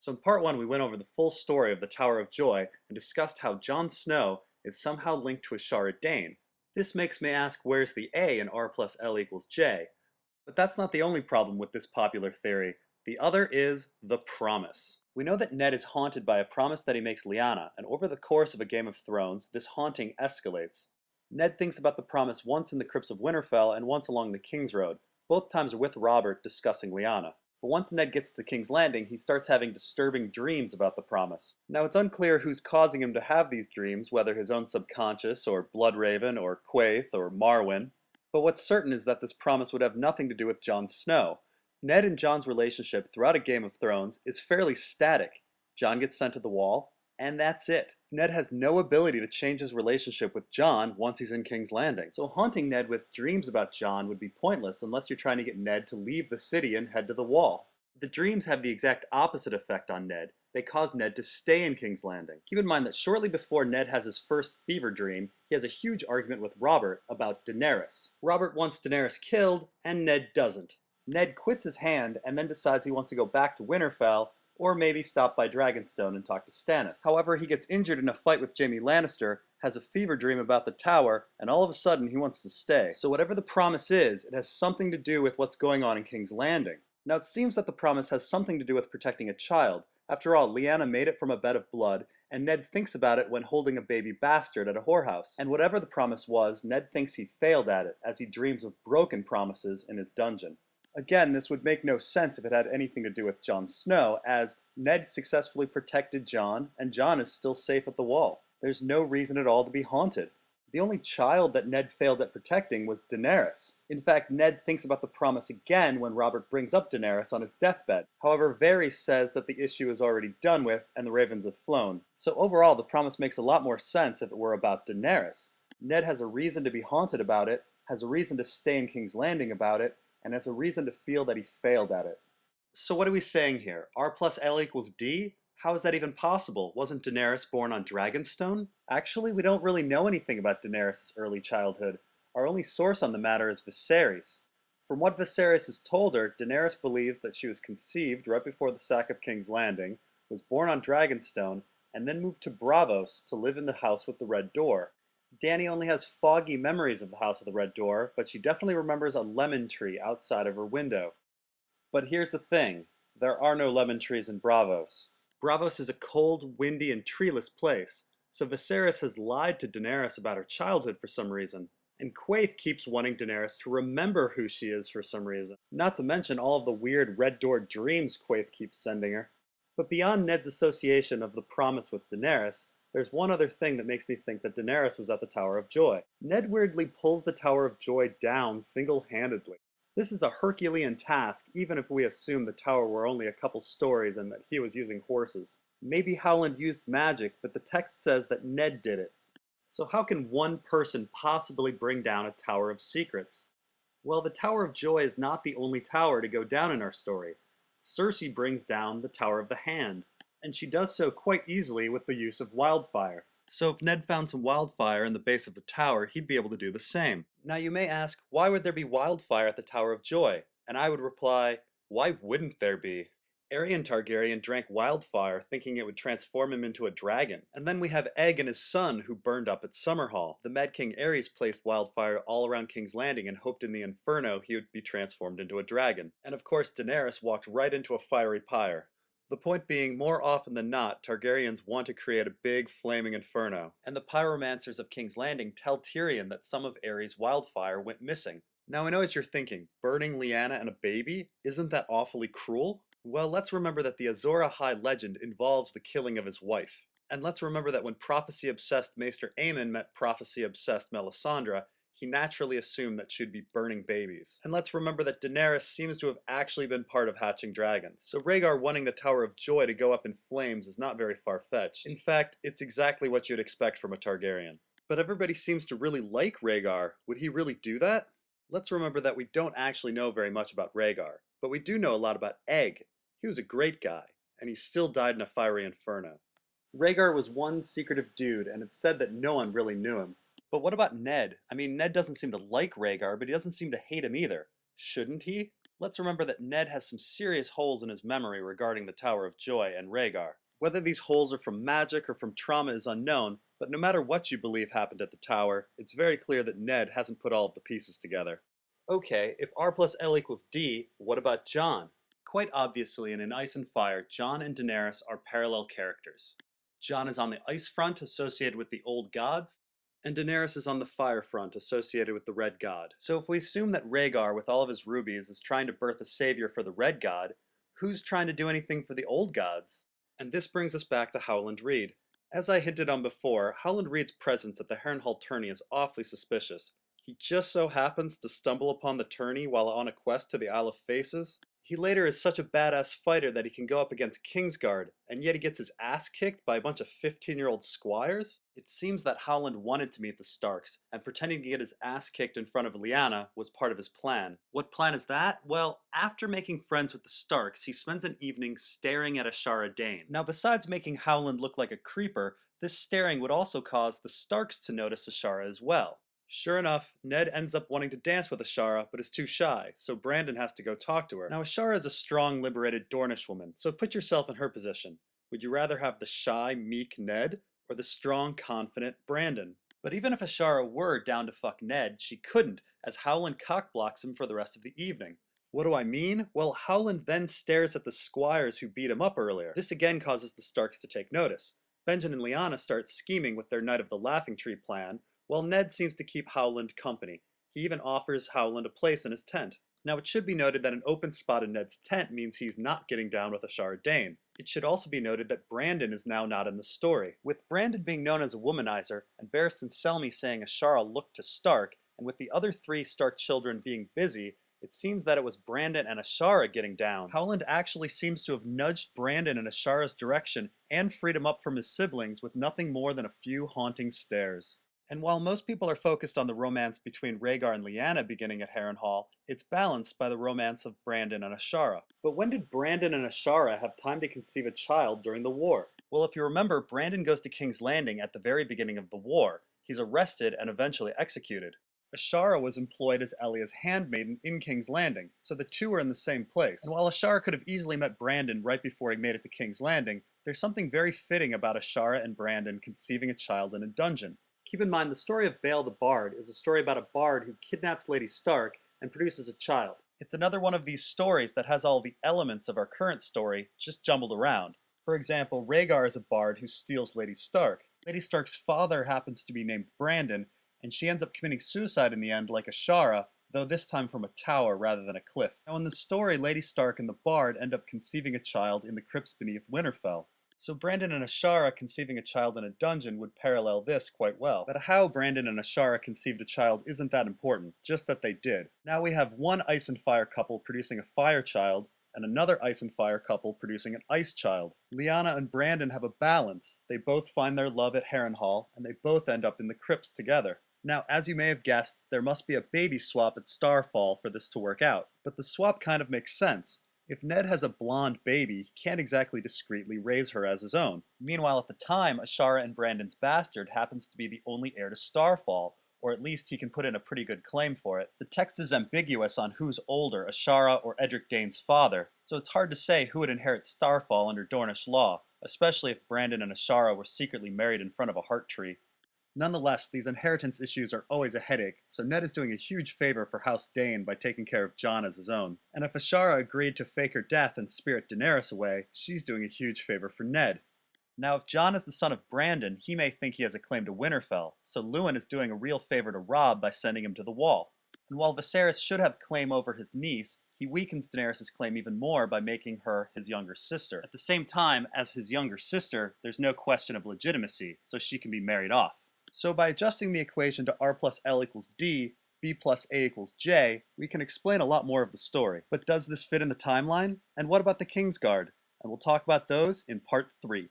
So in part 1 we went over the full story of the Tower of Joy and discussed how Jon Snow is somehow linked to Ashara Dayne. This makes me ask, where's the A in R plus L equals J? But that's not the only problem with this popular theory. The other is the promise. We know that Ned is haunted by a promise that he makes Lyanna, and over the course of a Game of Thrones, this haunting escalates. Ned thinks about the promise once in the Crypts of Winterfell and once along the King's Road. Both times are with Robert discussing Lyanna. But once Ned gets to King's Landing, he starts having disturbing dreams about the promise. Now it's unclear who's causing him to have these dreams, whether his own subconscious, or Bloodraven, or Quaithe, or Marwyn. But what's certain is that this promise would have nothing to do with Jon Snow. Ned and Jon's relationship throughout a Game of Thrones is fairly static. Jon gets sent to the Wall, and that's it. Ned has no ability to change his relationship with Jon once he's in King's Landing. So haunting Ned with dreams about Jon would be pointless unless you're trying to get Ned to leave the city and head to the Wall. The dreams have the exact opposite effect on Ned. They cause Ned to stay in King's Landing. Keep in mind that shortly before Ned has his first fever dream, he has a huge argument with Robert about Daenerys. Robert wants Daenerys killed, and Ned doesn't. Ned quits his hand and then decides he wants to go back to Winterfell, or maybe stop by Dragonstone and talk to Stannis. However, he gets injured in a fight with Jaime Lannister, has a fever dream about the tower, and all of a sudden he wants to stay. So whatever the promise is, it has something to do with what's going on in King's Landing. Now it seems that the promise has something to do with protecting a child. After all, Lyanna made it from a bed of blood, and Ned thinks about it when holding a baby bastard at a whorehouse. And whatever the promise was, Ned thinks he failed at it, as he dreams of broken promises in his dungeon. Again, this would make no sense if it had anything to do with Jon Snow, as Ned successfully protected Jon, and Jon is still safe at the Wall. There's no reason at all to be haunted. The only child that Ned failed at protecting was Daenerys. In fact, Ned thinks about the promise again when Robert brings up Daenerys on his deathbed. However, Varys says that the issue is already done with and the ravens have flown. So overall, the promise makes a lot more sense if it were about Daenerys. Ned has a reason to be haunted about it, has a reason to stay in King's Landing about it, and has a reason to feel that he failed at it. So what are we saying here? R plus L equals D? How is that even possible? Wasn't Daenerys born on Dragonstone? Actually, we don't really know anything about Daenerys' early childhood. Our only source on the matter is Viserys. From what Viserys has told her, Daenerys believes that she was conceived right before the sack of King's Landing, was born on Dragonstone, and then moved to Braavos to live in the house with the Red Door. Dany only has foggy memories of the House of the Red Door, but she definitely remembers a lemon tree outside of her window. But here's the thing, there are no lemon trees in Braavos. Braavos is a cold, windy, and treeless place, so Viserys has lied to Daenerys about her childhood for some reason. And Quaithe keeps wanting Daenerys to remember who she is for some reason. Not to mention all of the weird Red Door dreams Quaithe keeps sending her. But beyond Ned's association of the promise with Daenerys, there's one other thing that makes me think that Daenerys was at the Tower of Joy. Ned weirdly pulls the Tower of Joy down single-handedly. This is a Herculean task, even if we assume the tower were only a couple stories and that he was using horses. Maybe Howland used magic, but the text says that Ned did it. So how can one person possibly bring down a Tower of Secrets? Well, the Tower of Joy is not the only tower to go down in our story. Cersei brings down the Tower of the Hand, and she does so quite easily with the use of wildfire. So if Ned found some wildfire in the base of the tower, he'd be able to do the same. Now you may ask, why would there be wildfire at the Tower of Joy? And I would reply, why wouldn't there be? Aerion Targaryen drank wildfire thinking it would transform him into a dragon. And then we have Egg and his son who burned up at Summerhall. The Mad King Aerys placed wildfire all around King's Landing and hoped in the Inferno he would be transformed into a dragon. And of course Daenerys walked right into a fiery pyre. The point being, more often than not, Targaryens want to create a big, flaming inferno. And the pyromancers of King's Landing tell Tyrion that some of Aerys' wildfire went missing. Now I know what you're thinking, burning Lyanna and a baby? Isn't that awfully cruel? Well, let's remember that the Azor Ahai legend involves the killing of his wife. And let's remember that when prophecy-obsessed Maester Aemon met prophecy-obsessed Melisandre, he naturally assumed that she'd be burning babies. And let's remember that Daenerys seems to have actually been part of hatching dragons. So Rhaegar wanting the Tower of Joy to go up in flames is not very far-fetched. In fact, it's exactly what you'd expect from a Targaryen. But everybody seems to really like Rhaegar. Would he really do that? Let's remember that we don't actually know very much about Rhaegar, but we do know a lot about Egg. He was a great guy, and he still died in a fiery inferno. Rhaegar was one secretive dude, and it's said that no one really knew him. But what about Ned? I mean, Ned doesn't seem to like Rhaegar, but he doesn't seem to hate him either. Shouldn't he? Let's remember that Ned has some serious holes in his memory regarding the Tower of Joy and Rhaegar. Whether these holes are from magic or from trauma is unknown, but no matter what you believe happened at the tower, it's very clear that Ned hasn't put all of the pieces together. Okay, if R plus L equals D, what about Jon? Quite obviously, in Ice and Fire, Jon and Daenerys are parallel characters. Jon is on the ice front, associated with the old gods, and Daenerys is on the fire front, associated with the red god. So if we assume that Rhaegar, with all of his rubies, is trying to birth a savior for the red god, who's trying to do anything for the old gods? And this brings us back to Howland Reed. As I hinted on before, Howland Reed's presence at the Harrenhal tourney is awfully suspicious. He just so happens to stumble upon the tourney while on a quest to the Isle of Faces. He later is such a badass fighter that he can go up against Kingsguard, and yet he gets his ass kicked by a bunch of 15-year-old squires? It seems that Howland wanted to meet the Starks, and pretending to get his ass kicked in front of Lyanna was part of his plan. What plan is that? Well, after making friends with the Starks, he spends an evening staring at Ashara Dayne. Now, besides making Howland look like a creeper, this staring would also cause the Starks to notice Ashara as well. Sure enough, Ned ends up wanting to dance with Ashara, but is too shy, so Brandon has to go talk to her. Now, Ashara is a strong, liberated Dornish woman, so put yourself in her position. Would you rather have the shy, meek Ned, or the strong, confident Brandon? But even if Ashara were down to fuck Ned, she couldn't, as Howland cockblocks him for the rest of the evening. What do I mean? Well, Howland then stares at the squires who beat him up earlier. This again causes the Starks to take notice. Benjen and Lyanna start scheming with their Night of the Laughing Tree plan, while Ned seems to keep Howland company. He even offers Howland a place in his tent. Now, it should be noted that an open spot in Ned's tent means he's not getting down with Ashara Dayne. It should also be noted that Brandon is now not in the story. With Brandon being known as a womanizer, and Barristan Selmy saying Ashara looked to Stark, and with the other three Stark children being busy, it seems that it was Brandon and Ashara getting down. Howland actually seems to have nudged Brandon in Ashara's direction and freed him up from his siblings with nothing more than a few haunting stares. And while most people are focused on the romance between Rhaegar and Lyanna beginning at Harrenhal, it's balanced by the romance of Brandon and Ashara. But when did Brandon and Ashara have time to conceive a child during the war? Well, if you remember, Brandon goes to King's Landing at the very beginning of the war. He's arrested and eventually executed. Ashara was employed as Elya's handmaiden in King's Landing, so the two are in the same place. And while Ashara could have easily met Brandon right before he made it to King's Landing, there's something very fitting about Ashara and Brandon conceiving a child in a dungeon. Keep in mind, the story of Bael the Bard is a story about a bard who kidnaps Lady Stark and produces a child. It's another one of these stories that has all the elements of our current story just jumbled around. For example, Rhaegar is a bard who steals Lady Stark. Lady Stark's father happens to be named Brandon, and she ends up committing suicide in the end like Ashara, though this time from a tower rather than a cliff. Now in the story, Lady Stark and the bard end up conceiving a child in the crypts beneath Winterfell. So Brandon and Ashara conceiving a child in a dungeon would parallel this quite well. But how Brandon and Ashara conceived a child isn't that important, just that they did. Now we have one ice and fire couple producing a fire child, and another ice and fire couple producing an ice child. Lyanna and Brandon have a balance. They both find their love at Harrenhal, and they both end up in the crypts together. Now, as you may have guessed, there must be a baby swap at Starfall for this to work out. But the swap kind of makes sense. If Ned has a blonde baby, he can't exactly discreetly raise her as his own. Meanwhile, at the time, Ashara and Brandon's bastard happens to be the only heir to Starfall, or at least he can put in a pretty good claim for it. The text is ambiguous on who's older, Ashara or Edric Dayne's father, so it's hard to say who would inherit Starfall under Dornish law, especially if Brandon and Ashara were secretly married in front of a heart tree. Nonetheless, these inheritance issues are always a headache, so Ned is doing a huge favor for House Dayne by taking care of Jon as his own. And if Ashara agreed to fake her death and spirit Daenerys away, she's doing a huge favor for Ned. Now, if Jon is the son of Brandon, he may think he has a claim to Winterfell, so Luwin is doing a real favor to Robb by sending him to the Wall. And while Viserys should have claim over his niece, he weakens Daenerys' claim even more by making her his younger sister. At the same time, as his younger sister, there's no question of legitimacy, so she can be married off. So by adjusting the equation to R plus L equals D, B plus A equals J, we can explain a lot more of the story. But does this fit in the timeline? And what about the Kingsguard? And we'll talk about those in part 3.